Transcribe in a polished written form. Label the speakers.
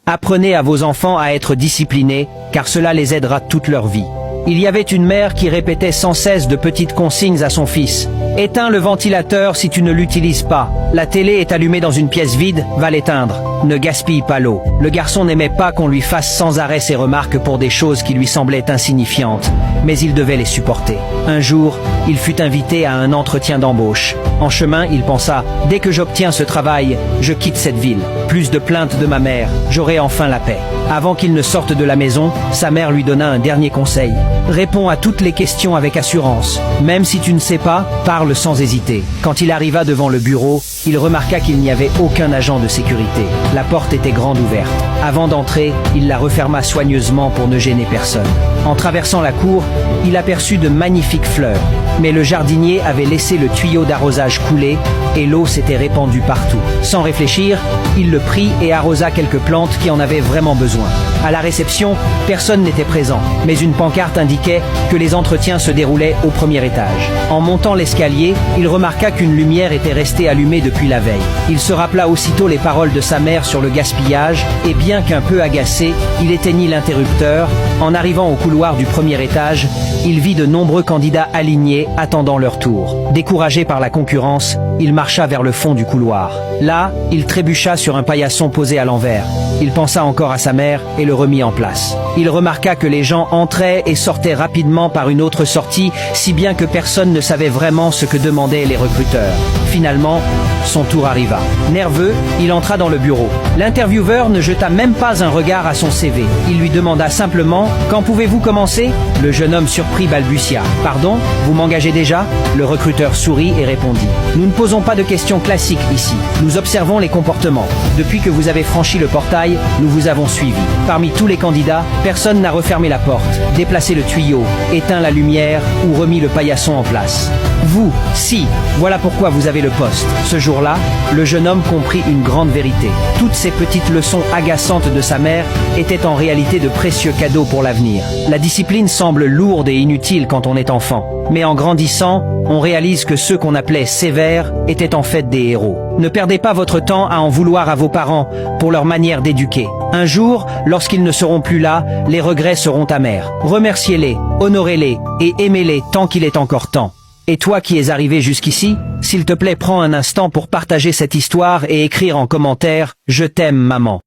Speaker 1: Apprenez à vos enfants à être disciplinés, car cela les aidera toute leur vie. Il y avait une mère qui répétait sans cesse de petites consignes à son fils. Éteins le ventilateur si tu ne l'utilises pas. La télé est allumée dans une pièce vide, va l'éteindre. Ne gaspille pas l'eau. Le garçon n'aimait pas qu'on lui fasse sans arrêt ses remarques pour des choses qui lui semblaient insignifiantes, mais il devait les supporter. Un jour, il fut invité à un entretien d'embauche. En chemin, il pensa, dès que j'obtiens ce travail, je quitte cette ville. Plus de plaintes de ma mère, j'aurai enfin la paix. Avant qu'il ne sorte de la maison, sa mère lui donna un dernier conseil. Réponds à toutes les questions avec assurance. Même si tu ne sais pas, parle sans hésiter. Quand il arriva devant le bureau, il remarqua qu'il n'y avait aucun agent de sécurité. La porte était grande ouverte. Avant d'entrer, il la referma soigneusement pour ne gêner personne. En traversant la cour, il aperçut de magnifiques fleurs. Mais le jardinier avait laissé le tuyau d'arrosage couler et l'eau s'était répandue partout. Sans réfléchir, il le prit et arrosa quelques plantes qui en avaient vraiment besoin. À la réception, personne n'était présent, mais une pancarte indiquait que les entretiens se déroulaient au premier étage. En montant l'escalier, il remarqua qu'une lumière était restée allumée depuis la veille. Il se rappela aussitôt les paroles de sa mère sur le gaspillage et bien qu'un peu agacé, il éteignit l'interrupteur. En arrivant au couloir du premier étage, il vit de nombreux candidats alignés attendant leur tour. Découragé par la concurrence, il marcha vers le fond du couloir. Là, il trébucha sur un paillasson posé à l'envers. Il pensa encore à sa mère et le remit en place. Il remarqua que les gens entraient et sortaient rapidement par une autre sortie, si bien que personne ne savait vraiment ce que demandaient les recruteurs. Finalement, son tour arriva. Nerveux, il entra dans le bureau. L'intervieweur ne jeta même pas un regard à son CV. Il lui demanda simplement « Quand pouvez-vous commencer ?» Le jeune homme surpris balbutia « Pardon, vous m'engagez déjà ?» Le recruteur sourit et répondit « Nous ne posons pas de questions classiques ici. Nous observons les comportements. Depuis que vous avez franchi le portail, nous vous avons suivi. Parmi tous les candidats, personne n'a refermé la porte, déplacé le tuyau, éteint la lumière ou remis le paillasson en place. Vous, si, voilà pourquoi vous avez le poste. » Ce jour-là, le jeune homme comprit une grande vérité. Toutes ces petites leçons agaçantes de sa mère étaient en réalité de précieux cadeaux pour l'avenir. La discipline semble lourde et inutile quand on est enfant. Mais en grandissant, on réalise que ceux qu'on appelait sévères étaient en fait des héros. Ne perdez pas votre temps à en vouloir à vos parents pour leur manière d'éduquer. Un jour, lorsqu'ils ne seront plus là, les regrets seront amers. Remerciez-les, honorez-les et aimez-les tant qu'il est encore temps. Et toi qui es arrivé jusqu'ici, s'il te plaît, prends un instant pour partager cette histoire et écrire en commentaire « Je t'aime, maman ».